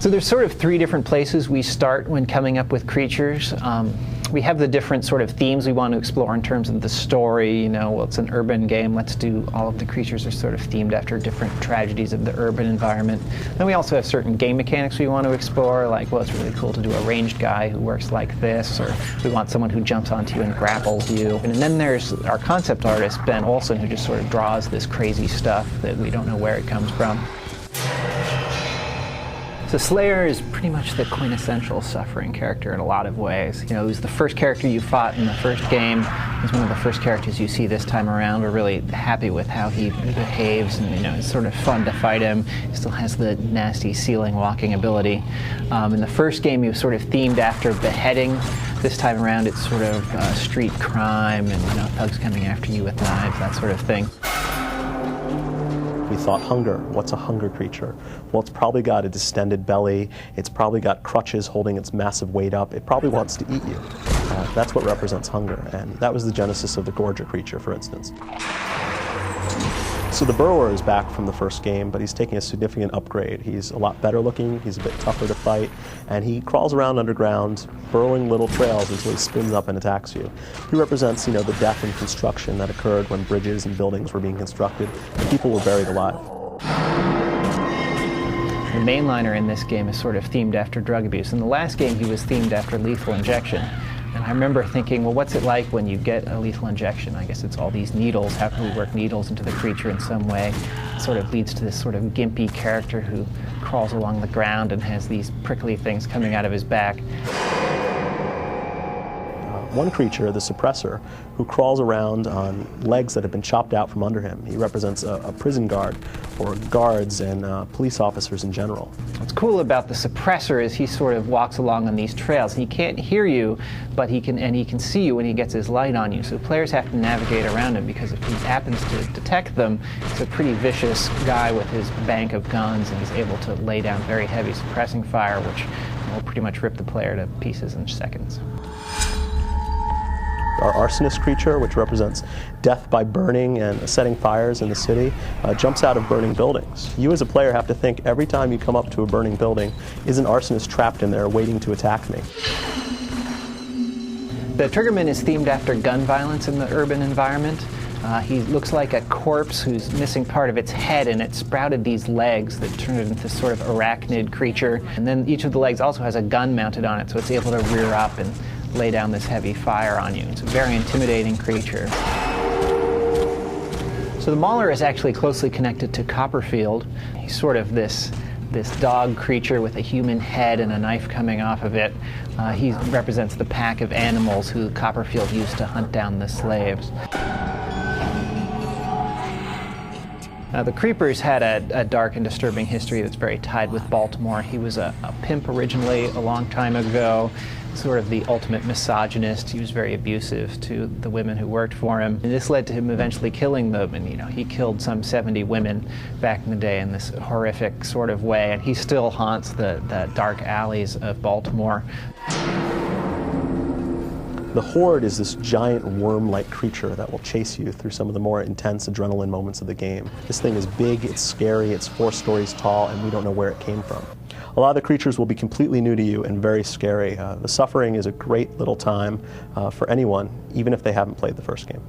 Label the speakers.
Speaker 1: So there's sort of three different places we start when coming up with creatures. We have the different sort of themes we want to explore in terms of the story. You know, well, it's an urban game. Let's do all of the creatures are sort of themed after different tragedies of the urban environment. Then we also have certain game mechanics we want to explore, like, well, it's really cool to do a ranged guy who works like this, or we want someone who jumps onto you and grapples you. And then there's our concept artist, Ben Olson, who just sort of draws this crazy stuff that we don't know where it comes from. So Slayer is pretty much the quintessential suffering character in a lot of ways. You know, he was the first character you fought in the first game. He's one of the first characters you see this time around. We're really happy with how he behaves, and you know, it's sort of fun to fight him. He still has the nasty ceiling walking ability. In the first game, he was sort of themed after beheading. This time around, it's sort of street crime and, you know, thugs coming after you with knives, that sort of thing.
Speaker 2: We thought hunger. What's a hunger creature? Well, it's probably got a distended belly. It's probably got crutches holding its massive weight up. It probably wants to eat you. That's what represents hunger, and that was the genesis of the Gorger creature, for instance. So the Burrower is back from the first game, but he's taking a significant upgrade. He's a lot better looking, he's a bit tougher to fight, and he crawls around underground, burrowing little trails until he spins up and attacks you. He represents, you know, the death and construction that occurred when bridges and buildings were being constructed and people were buried alive.
Speaker 1: The mainliner in this game is sort of themed after drug abuse. In the last game, he was themed after lethal injection. And I remember thinking, well, what's it like when you get a lethal injection? I guess it's all these needles. How can we work needles into the creature in some way? It sort of leads to this sort of gimpy character who crawls along the ground and has these prickly things coming out of his back.
Speaker 2: One creature, the Suppressor, who crawls around on legs that have been chopped out from under him. He represents a prison guard, or guards and police officers in general.
Speaker 1: What's cool about the Suppressor is he sort of walks along on these trails. He can't hear you, but he can see you when he gets his light on you. So players have to navigate around him, because if he happens to detect them, he's a pretty vicious guy with his bank of guns, and he's able to lay down very heavy suppressing fire, which will pretty much rip the player to pieces in seconds.
Speaker 2: Our Arsonist creature, which represents death by burning and setting fires in the city, jumps out of burning buildings. You as a player have to think every time you come up to a burning building, is an arsonist trapped in there waiting to attack me?
Speaker 1: The Triggerman is themed after gun violence in the urban environment. He looks like a corpse who's missing part of its head, and it sprouted these legs that turn it into sort of arachnid creature. And then each of the legs also has a gun mounted on it, so it's able to rear up and lay down this heavy fire on you. It's a very intimidating creature. So the Mauler is actually closely connected to Copperfield. He's sort of this dog creature with a human head and a knife coming off of it. He represents the pack of animals who Copperfield used to hunt down the slaves. The Creepers had a dark and disturbing history that's very tied with Baltimore. He was a pimp originally a long time ago, sort of the ultimate misogynist. He was very abusive to the women who worked for him. And this led to him eventually killing them, and you know, he killed some 70 women back in the day in this horrific sort of way, and he still haunts the dark alleys of Baltimore.
Speaker 2: The Horde is this giant worm-like creature that will chase you through some of the more intense adrenaline moments of the game. This thing is big, it's scary, it's 4 stories tall, and we don't know where it came from. A lot of the creatures will be completely new to you and very scary. The Suffering is a great little time for anyone, even if they haven't played the first game.